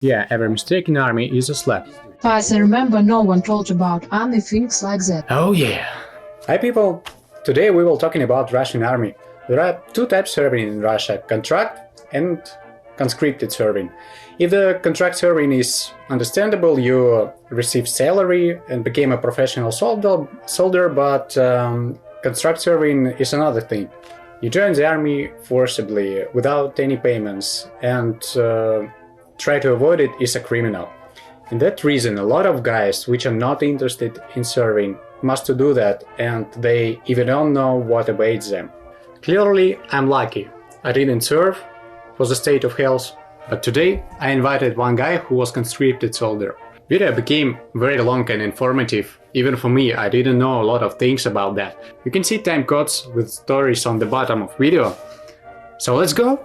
Yeah, every mistake in army is a slap. As I remember, no one told about army things like that. Oh yeah. Hi people, today we will talking about Russian army. There are two types serving in Russia, contract and conscripted serving. If the contract serving is understandable, you receive salary and became a professional soldier, but contract serving is another thing. You join the army forcibly, without any payments, and try to avoid it is a criminal. And that reason, a lot of guys which are not interested in serving must do that, and they even don't know what awaits them. Clearly, I'm lucky. I didn't serve, it was a state of health, but today I invited one guy who was conscripted soldier. Video became very long and informative. Even for me, I didn't know a lot of things about that. You can see time codes with stories on the bottom of video. So let's go!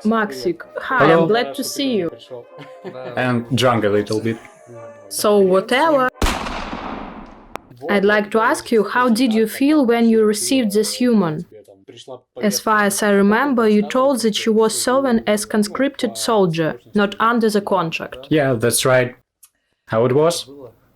Maxik, hi, Hello. I'm glad to see you. And drunk a little bit. So whatever. I'd like to ask you, how did you feel when you received this human? As far as I remember, you told that you were serving as conscripted soldier, not under the contract. Yeah, that's right. How it was?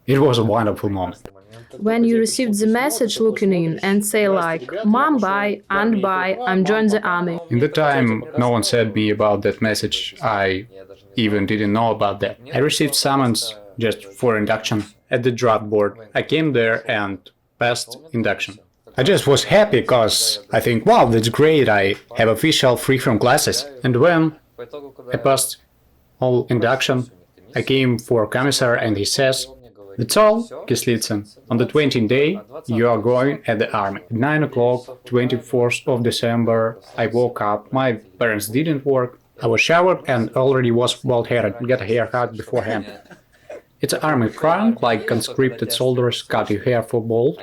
It was a wonderful moment. When you received the message looking in and say like, Mom, bye, and bye, I'm joining the army. In the time, no one said me about that message. I even didn't know about that. I received summons just for induction at the draft board. I came there and passed induction. I just was happy because I think, wow, that's great, I have official free from classes. And when I passed all induction, I came for commissar and he says, that's all, Kislitsyn. On the 20th day, you are going at the army. At 9 o'clock, 24th of December, I woke up. My parents didn't work. I was showered and already was bald-headed. Get a haircut beforehand. It's an army prank, like conscripted soldiers cut your hair for bald.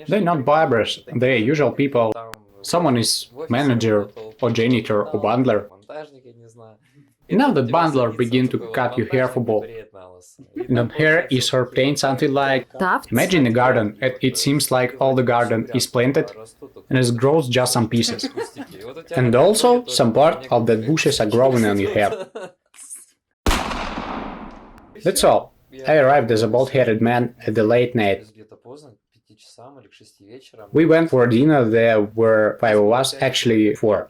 They're not barbers, they're usual people. Someone is manager or janitor or bundler. Now that bundler begin to cut your hair for bald. And on hair is obtained something like, Tufts? imagine a garden, it seems like all the garden is planted and it grows just some pieces. And also some part of that bushes are growing on your hair. That's all. I arrived as a bald-headed man at the late night. We went for dinner, there were 5 of us, actually 4.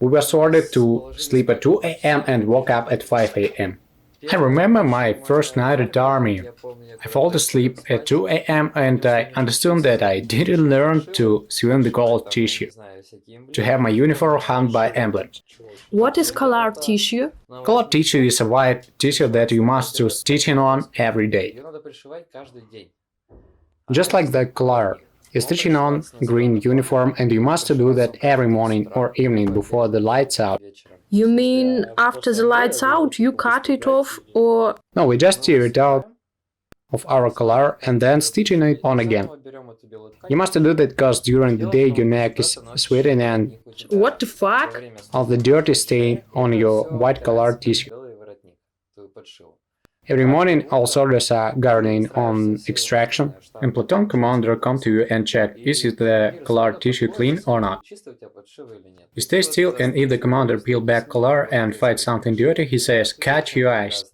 We were ordered to sleep at 2 a.m. and woke up at 5 a.m. I remember my first night at the army. I fell asleep at 2 a.m. and I understood that I didn't learn to swim the colored tissue, to have my uniform hung by emblems. What is colored tissue? Colored tissue is a white tissue that you must do stitching on every day. Just like the color. You're stitching on green uniform and you must do that every morning or evening before the lights out. You mean after the lights out, you cut it off, or... No, we just tear it out of our collar and then stitching it on again. You must do that because during the day your neck is sweating and What the fuck? all the dirt is staying on your white colored tissue. Every morning all soldiers are gardening on extraction and platoon commander come to you and check is the colored tissue clean or not. You stay still and if the commander peel back collar and finds something dirty, he says, catch your eyes.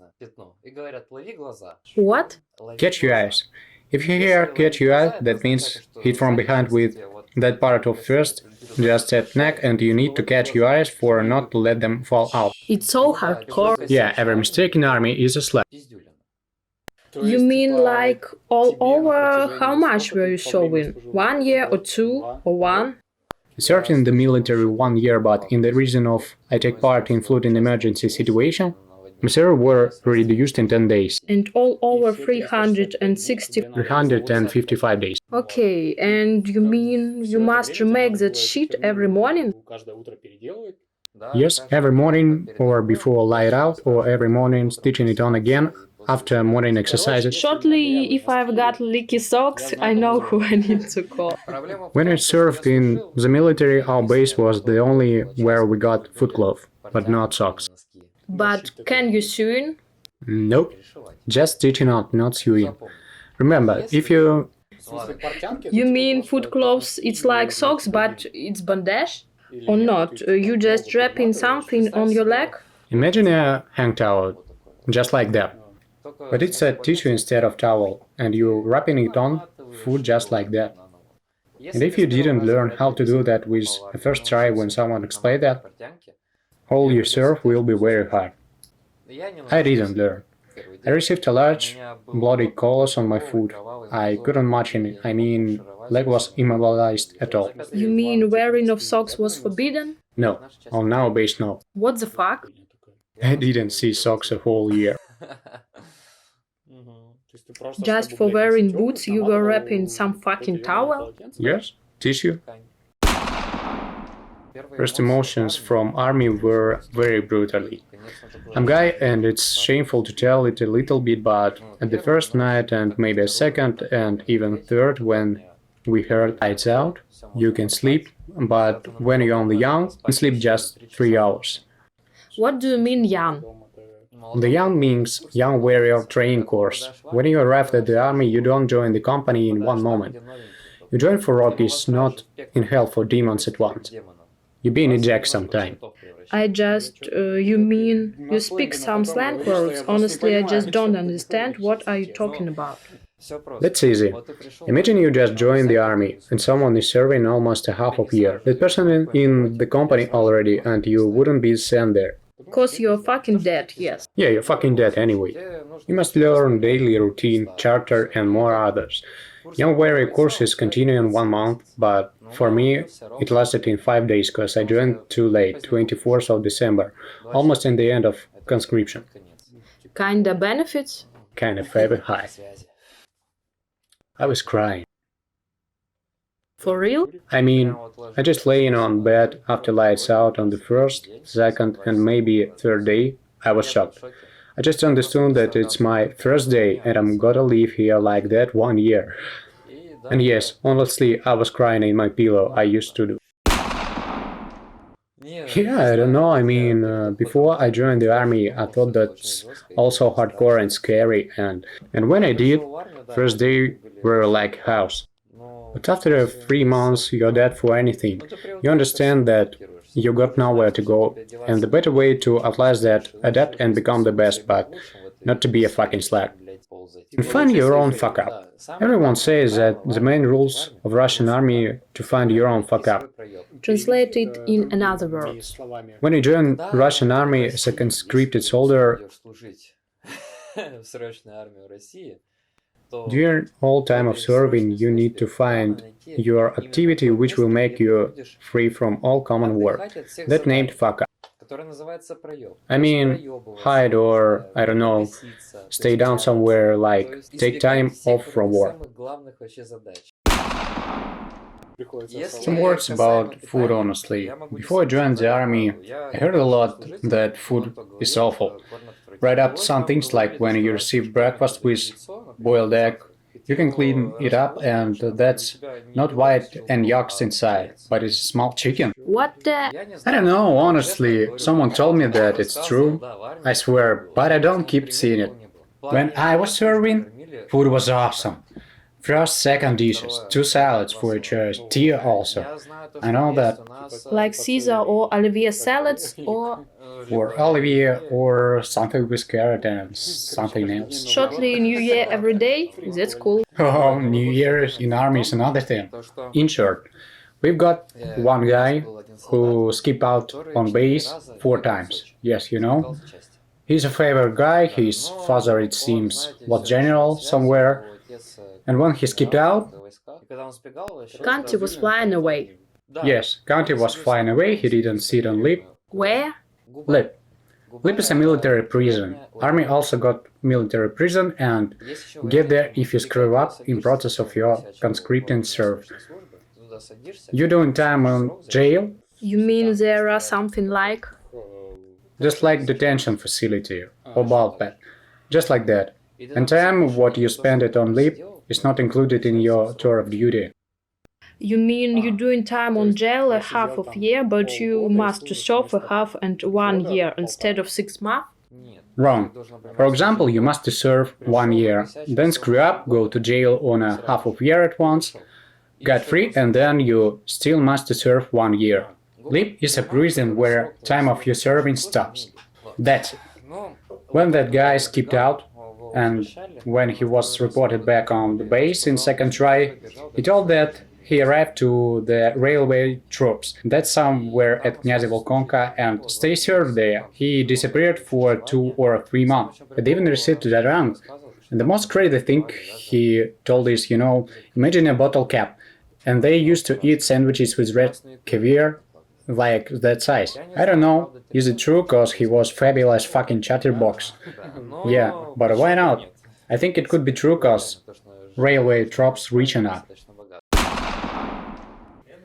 What? Catch your eyes. If you hear catch your eye, that means hit from behind with that part of first, just at neck and you need to catch your eyes for not to let them fall out. It's so hardcore. Yeah, every mistake in army is a slap. You mean like all over? How much were you serving? 1 year or 2 or 1? I served in the military 1 year, but in the reason of I take part in flooding emergency situation, my service were reduced in 10 days. And all over 360. 355 days. Okay, and you mean you must remake that shit every morning? Yes, every morning or before light out or every morning stitching it on again after morning exercises. Shortly, if I've got leaky socks, I know who I need to call. When I served in the military, our base was the only where we got foot cloth, but not socks. But can you sew? Nope, just stitching out, not sewing. Remember, if you... You mean foot clothes, it's like socks, but it's bandage? Or not? You just wrapping something on your leg? Imagine a hang towel. just like that. But it's a tissue instead of towel, and you're wrapping it on food just like that. And if you didn't learn how to do that with a first try when someone explained that, all you serve will be very hard. I didn't learn. I received a large bloody colors on my foot. I couldn't match it. I mean, leg was immobilized at all. You mean wearing of socks was forbidden? No, on nowadays no. What the fuck? I didn't see socks a whole year. Just for wearing boots you were wrapping some fucking towel? Yes, tissue. First emotions from army were very brutally. I'm gay and it's shameful to tell it a little bit, but at the first night and maybe a second and even third when we heard lights out, you can sleep, but when you're only young, you can sleep just 3 hours. What do you mean young? The young means young warrior training course. When you arrive at the army, you don't join the company in one moment. You join for Rockies, not in hell for demons at once. You be in a jack sometime. You mean you speak some slang words? Honestly, I just don't understand. What are you talking about? That's easy. Imagine you just joined the army and someone is serving almost a half of year. That person in the company already and you wouldn't be sent there. Cause you're fucking dead, yes. Yeah, you're fucking dead anyway. You must learn daily routine, charter and more others. Young warrior courses continue in 1 month, but for me it lasted in 5 days because I joined too late, 24th of December, almost in the end of conscription. Kinda benefits? Kind of very high. I was crying. For real? I mean, I just laying on bed after lights out on the first, second and maybe third day. I was shocked. I just understood that it's my first day and I'm gonna live here like that 1 year. And yes, honestly, I was crying in my pillow, I used to do. Yeah, I don't know, I mean, before I joined the army, I thought that's also hardcore and scary, and when I did, first day were like house. But after 3 months, you're dead for anything. You understand that you got nowhere to go, and the better way to outlast that, adapt and become the best, but not to be a fucking slag. And find your own fuck up. Everyone says that the main rules of Russian army to find your own fuck up. Translated in another words. When you join Russian army as a conscripted soldier, during all time of serving, you need to find your activity which will make you free from all common work. That named fuck up. I mean, hide or, I don't know, stay down somewhere, like, take time off from work. Some words about food, honestly. Before I joined the army, I heard a lot that food is awful. Right up to some things like when you receive breakfast with boiled egg, you can clean it up and that's not white and yolks inside, but it's small chicken. What the? I don't know, honestly, someone told me that it's true, I swear, but I don't keep seeing it. When I was serving, food was awesome. First, second dishes, 2 salads for a choice, tea also. I know that. Like Caesar or Olivier salads or... For Olivier or something with carrot and something else. Shortly New Year every day? That's cool. Oh, New Year's in army is another thing. In short, we've got one guy who skipped out on base 4 times. Yes, you know. He's a favorite guy, his father, it seems, was general somewhere. And when he skipped out... Kanti was flying away. Yes, Kanti was flying away, he didn't sit on LIP. Where? LIP. LIP is a military prison. Army also got military prison and get there if you screw up in process of your conscripting serve. You doing time on jail? You mean there are something like... Just like detention facility or ball pad. Just like that. And time what you spend it on LIP is not included in your tour of duty. You mean you're doing time on jail a half of year, but you must serve a half and 1 year instead of 6 months? Wrong. For example, you must serve 1 year, then screw up, go to jail on a half of year at once, get free, and then you still must serve 1 year. LIP is a prison where time of your serving stops. That's it. When that guy skipped out, and when he was reported back on the base in second try, he told that he arrived to the railway troops that some were at Knyazye Volkonka and stay served there. He disappeared for 2 or 3 months, but even received that rank. And the most crazy thing he told is, imagine a bottle cap, and they used to eat sandwiches with red caviar like that size. I don't know, is it true cause he was fabulous fucking chatterbox? Yeah, but why not? I think it could be true cause railway troops rich enough.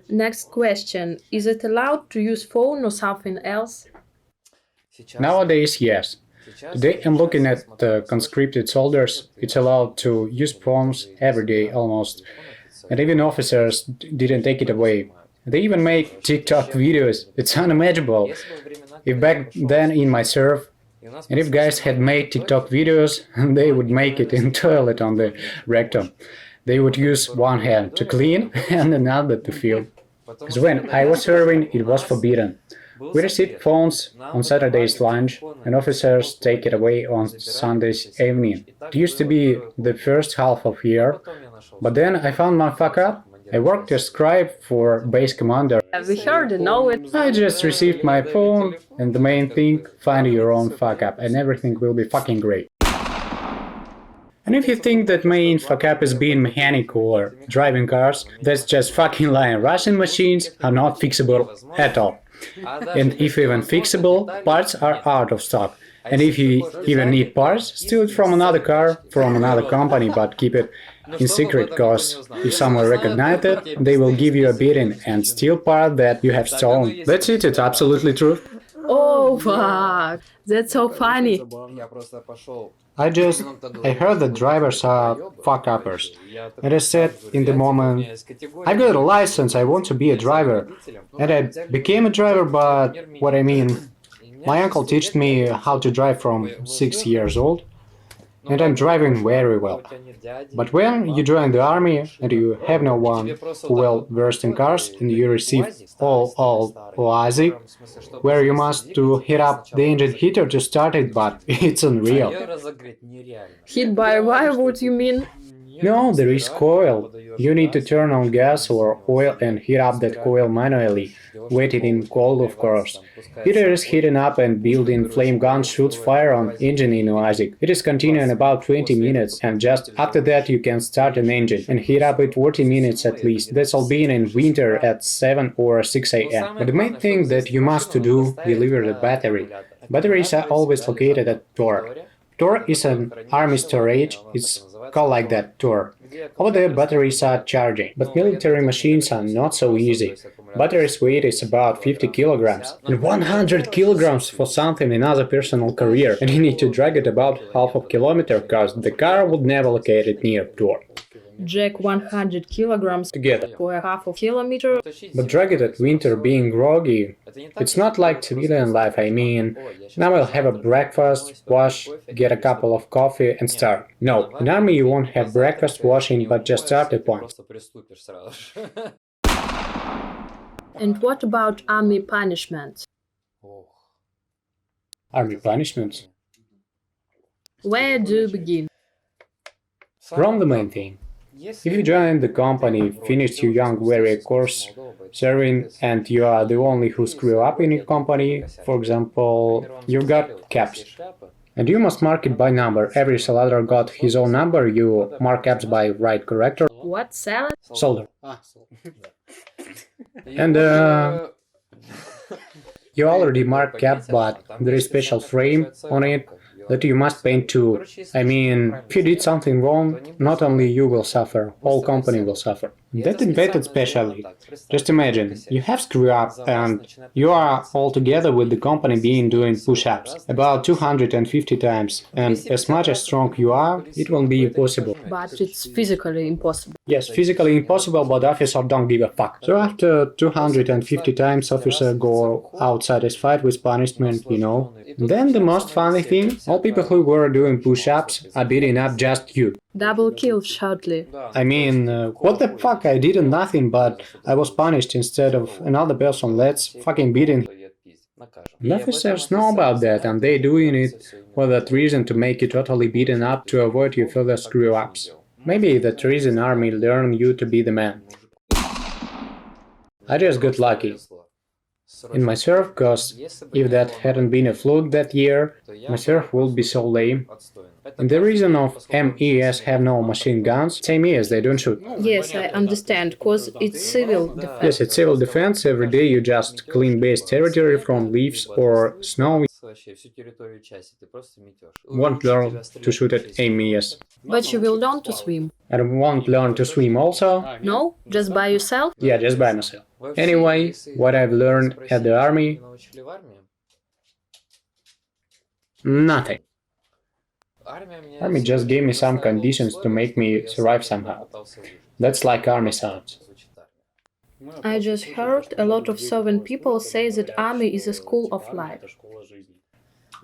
Next question. Is it allowed to use phone or something else? Nowadays, yes. Today I'm looking at the conscripted soldiers. It's allowed to use phones every day almost. And even officers didn't take it away. They even make TikTok videos. It's unimaginable. If back then in my serve, and if guys had made TikTok videos, they would make it in toilet on the rectum. They would use one hand to clean and another to fill. Because when I was serving, it was forbidden. We received phones on Saturday's lunch, and officers take it away on Sunday's evening. It used to be the first half of year, but then I found my fuck up. I worked as scribe for base commander. We heard and know it. I just received my phone, and the main thing, find your own fuck up, and everything will be fucking great. And if you think that main fuck up is being mechanic or driving cars, that's just fucking lying. Russian machines are not fixable at all. And if even fixable, parts are out of stock. And if you even need parts, steal it from another car, from another company, but keep it in secret, cause if someone recognizes it, they will give you a beating and steal part that you have stolen. That's it, it's absolutely true. Oh, fuck. That's so funny. I heard that drivers are fuck-uppers. And I said in the moment, I've got a license, I want to be a driver. And I became a driver, but what I mean, my uncle taught me how to drive from 6 years old. And I'm driving very well. But when you join the army and you have no one who well versed in cars and you receive all OASI, where you must to hit up the engine heater to start it, but it's unreal. Hit by a wire, what you mean? No, there is coil. You need to turn on gas or oil and heat up that coil manually, waiting in cold of course. Heater is heating up and built-in flame gun shoots fire on engine in OASIC. It is continuing about 20 minutes and just after that you can start an engine and heat up it 40 minutes at least. That's all being in winter at 7 or 6 am. But the main thing that you must do, deliver the battery. Batteries are always located at TOR. TOR is an army storage, it's called like that, TOR. Over there batteries are charging, but military machines are not so easy. Battery's weight is about 50 kilograms, and 100 kilograms for something in other personal career, and you need to drag it about half a kilometer, cause the car would never locate it near TOR. Drag 100 kilograms Together. for a half a kilometer. But drag it at winter being groggy. It's not like civilian life, I mean, now I'll have a breakfast, wash, get a couple of coffee and start. No, in army you won't have breakfast, washing, but just start at once. And what about army punishments? Army punishments? Where do you begin? From the main thing. If you join the company, finished your young warrior course, serving, and you are the only who screw up in your company, for example, you've got caps. And you must mark it by number. Every soldier got his own number, you mark caps by right character. What, salad? Soldier. And you already marked cap, but there is special frame on it that you must paint too. I mean, if you did something wrong, not only you will suffer, whole company will suffer. That invented specially. Just imagine, you have screw up and you are all together with the company being doing push-ups about 250 times, and as much as strong you are, it won't be impossible. But it's physically impossible. Yes, physically impossible, but officers don't give a fuck. So after 250 times, officers go out satisfied with punishment, Then the most funny thing, all people who were doing push-ups are beating up just you. Double kill shortly. I mean, what the fuck, I did nothing, but I was punished instead of another person, let's fucking beating. The officers know about that and they doing it or that reason to make you totally beaten up to avoid your further screw-ups. Maybe that reason army learned you to be the man. I just got lucky in my surf, cause if that hadn't been a fluke that year, my surf would be so lame. And the reason of MES have no machine guns, same as they don't shoot. Yes, I understand, cause it's civil defense. Yes, it's civil defense, every day you just clean base territory from leaves or snow. Won't learn to shoot at MES. But you will learn to swim. And won't learn to swim also? No? Just by yourself? Yeah, just by myself. Anyway, what I've learned at the army? Nothing. Army just gave me some conditions to make me survive somehow. That's like army sounds. I just heard a lot of Southern people say that army is a school of life.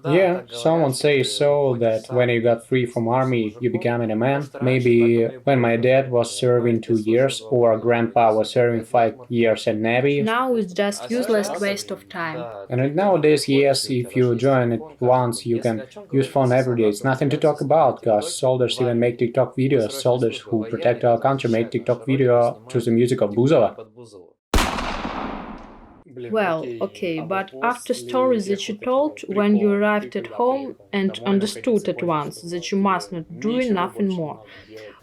Yeah, someone says so, that when you got free from army, you becoming a man. Maybe when my dad was serving 2 years, or grandpa was serving 5 years in Navy. Now it's just useless waste of time. And nowadays, yes, if you join it once, you can use phone every day. It's nothing to talk about, cause soldiers even make TikTok videos. Soldiers who protect our country make TikTok video to the music of Buzova. Well, okay, but after stories that you told when you arrived at home and understood at once that you must not do nothing more,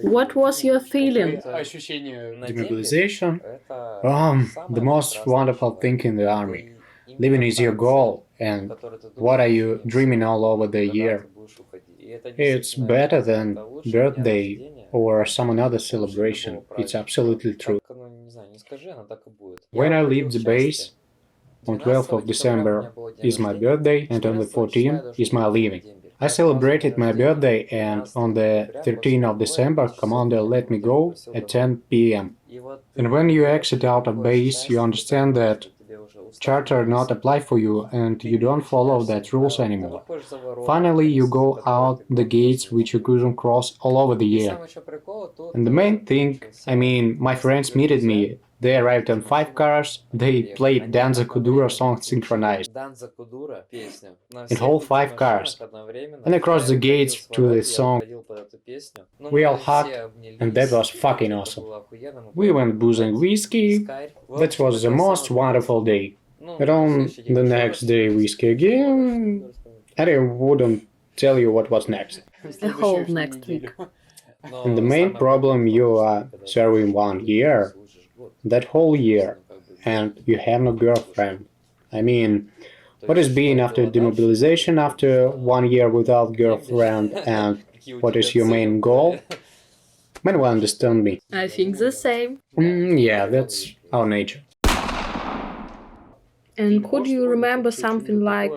what was your feeling? Demobilization? The most wonderful thing in the army. Living is your goal, and what are you dreaming all over the year? It's better than birthday or some another celebration. It's absolutely true. When I leave the base, on 12th of December is my birthday, and on the 14th is my leaving. I celebrated my birthday, and on the 13th of December, commander let me go at 10 p.m. And when you exit out of base, you understand that charter not apply for you, and you don't follow that rules anymore. Finally, you go out the gates which you couldn't cross all over the year. And the main thing, my friends meted me. They arrived on 5 cars, they played Danza Kudura song synchronized. In whole 5 cars. And across the gates to this song. We all hugged, and that was fucking awesome. We went boozing whiskey, that was the most wonderful day. But on the next day whiskey again, I wouldn't tell you what was next. The whole next week. And the main problem, you are serving 1 year. That whole year, and you have no girlfriend. What is being after demobilization after 1 year without girlfriend, and what is your main goal? Man will understand me. I think the same. Yeah, that's our nature. And could you remember something like,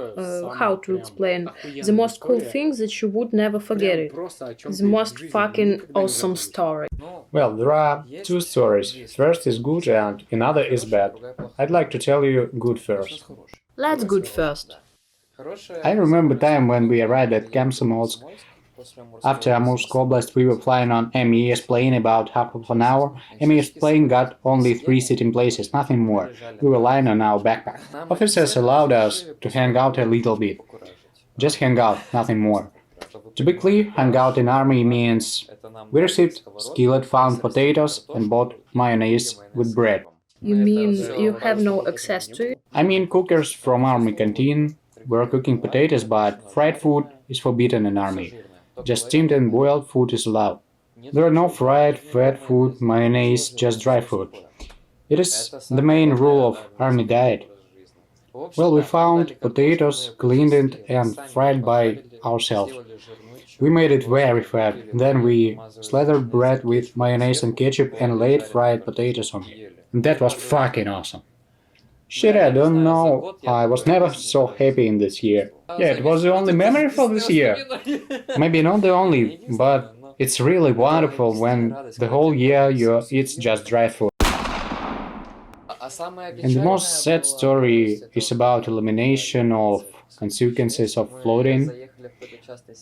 how to explain, the most cool thing that you would never forget it? The most fucking awesome story. Well, there are 2 stories. First is good and another is bad. I'd like to tell you good first. Let's good first. I remember time when we arrived at Komsomolsk. After Amursk Oblast, we were flying on MES plane about half of an hour. MES plane got only 3 sitting places, nothing more. We were lying on our backpack. Officers allowed us to hang out a little bit. Just hang out, nothing more. To be clear, hang out in army means we received skillet farmed potatoes and bought mayonnaise with bread. You mean you have no access to it? Cookers from army canteen were cooking potatoes, but fried food is forbidden in army. Just steamed and boiled food is allowed. There are no fried, fat food, mayonnaise, just dry food. It is the main rule of army diet. Well, we found potatoes, cleaned it and fried by ourselves. We made it very fat, then we slathered bread with mayonnaise and ketchup and laid fried potatoes on it. And that was fucking awesome. Shit, I don't know, I was never so happy in this year. Yeah, it was the only memory for this year. Maybe not the only, but it's really wonderful when the whole year you eat just dry food. And the most sad story is about elimination of consequences of floating.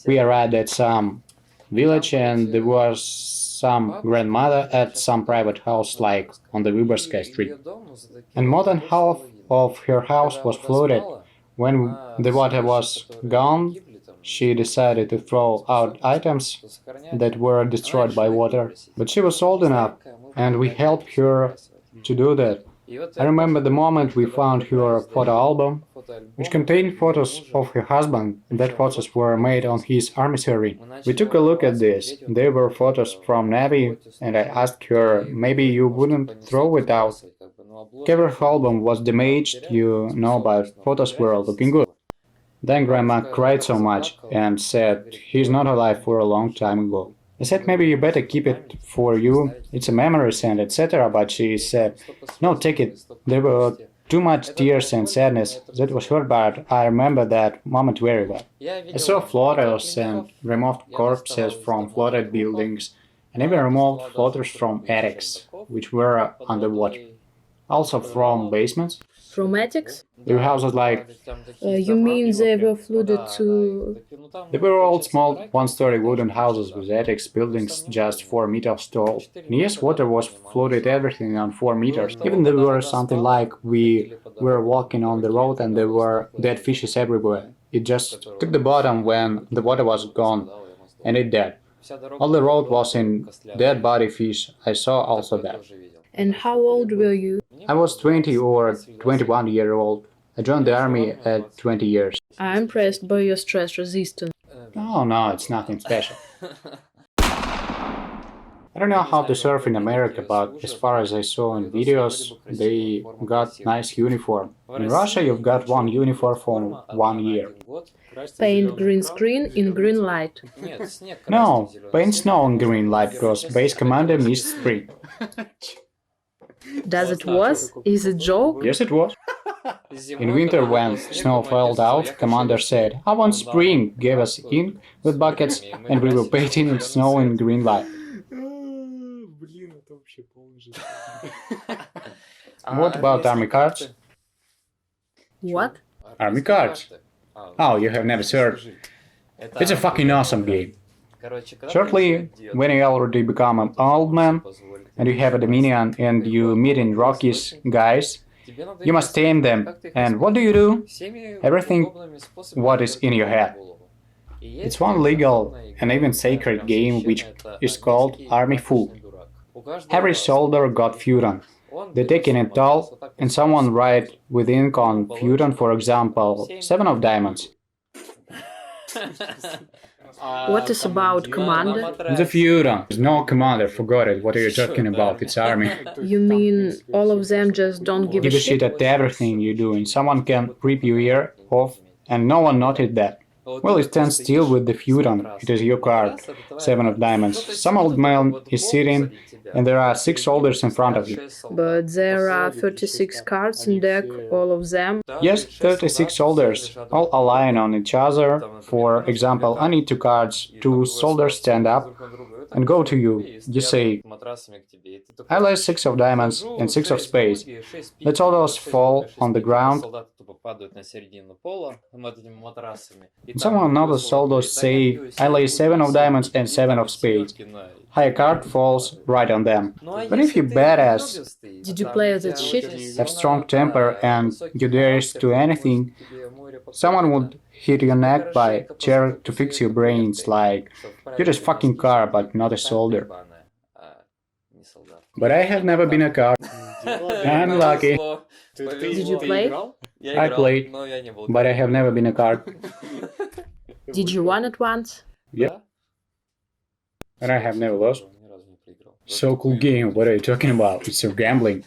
We arrived at some village and there was some grandmother at some private house like on the Vyborskaya street. And more than half of her house was flooded. When the water was gone, she decided to throw out items that were destroyed by water. But she was old enough, and we helped her to do that. I remember the moment we found her photo album, which contained photos of her husband, and that photos were made on his army serving. We took a look at this. They were photos from Navy, and I asked her, maybe you wouldn't throw it out. Cover album was damaged, but photos were looking good. Then Grandma cried so much and said, he's not alive for a long time ago. I said, maybe you better keep it for you, it's a memories and etc. But she said, no, take it. There were too much tears and sadness. That was hurt, but I remember that moment very well. I saw floaters and removed corpses from flooded buildings, and even removed floaters from attics, which were underwater. Also from basements. From attics? Your houses like... You mean they were flooded to... They were all small one-story wooden houses with attics, buildings just 4 meters tall. And yes, water was flooded everything on 4 meters. Even there were something like we were walking on the road and there were dead fishes everywhere. It just took the bottom when the water was gone, and it dead. All the road was in dead body fish. I saw also that. And how old were you? I was 20 or 21 year old. I joined the army at 20 years. I'm impressed by your stress resistance. Oh no, it's nothing special. I don't know how to surf in America, but as far as I saw in videos, they got nice uniform. In Russia you've got one uniform for 1 year. Paint green screen in green light. No, paint snow in green light because base commander missed spring. Does it was? Is it joke? Yes, it was. In winter, when snow fell out, commander said, I want spring, gave us ink with buckets, and we were painting snow in green light. What about army cards? What? Army cards? Oh, you have never served. It's a fucking awesome game. Shortly, when you already become an old man, and you have a dominion, and you meet in Rockies guys, you must tame them. And what do? Everything what is in your head. It's one legal and even sacred game which is called Army Fool. Every soldier got feudon. They take in a towel, and someone write with ink on feudon, for example, 7 of diamonds. What is about commander? The feudon. There's no commander, forgot it. What are you talking about? It's army. You mean all of them just don't give Give a a shit at everything you do, and someone can rip your ear off, and no one noted that. Well, it stands still with the feudon. It is your card, 7 of diamonds. Some old man is sitting, and there are 6 soldiers in front of you. But there are 36 cards in deck, all of them. Yes, 36 soldiers, all align on each other. For example, I need 2 cards. 2 soldiers stand up and go to you. You say, I lay 6 of diamonds and 6 of spades. The totals fall on the ground. Someone other soldiers say, I lay 7 of diamonds and 7 of spades. Higher card falls right on them. But if you badass, Did you play as a shit? have strong temper and you dare to anything, someone would hit your neck by chair to fix your brains like, you're just fucking car but not a soldier. But I have never been a car. I'm lucky. Did you play? I played, but I have never been a card. Did you won it once? Yep. And I have never lost. So cool game, what are you talking about? It's your gambling.